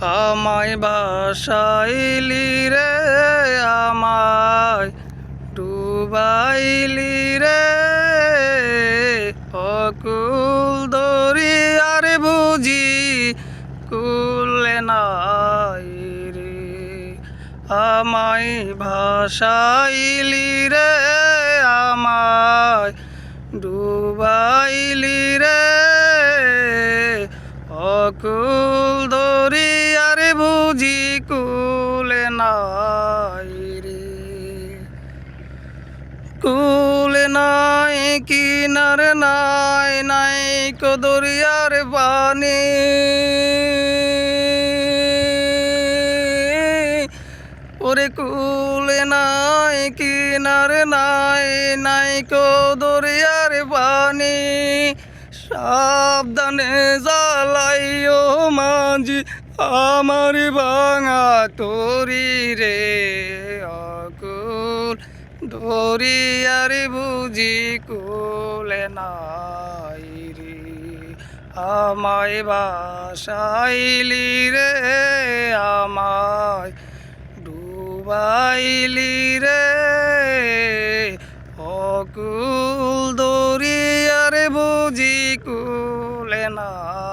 আমায় ভাসাইলি রে, আমায় ডুবাইলি রে, অকুল দরিয়ার বুঝি কুলে নাই রে। আমায় ভাসাইলি রে, আমায় ডুবাইলি রে, অকুল দরিয়ার বুঝি কুলে নাই রে। কুলে নাই কিনার নাই, নাই কো দরিয়ার পানি, ওরে কুলে নাই কিনার নাই, নাই কো দরিয়ার পানি। সাবধানে জ্বালাইও মাঝি আমার ভাঙা তরি রে, অকুল দরিয়ার বুঝি কুলে নাই রে। আমায় ভাসাইলি রে, আমায় ডুবাইলি রে, অকুল দরিয়ার বুঝি কুলে নাই।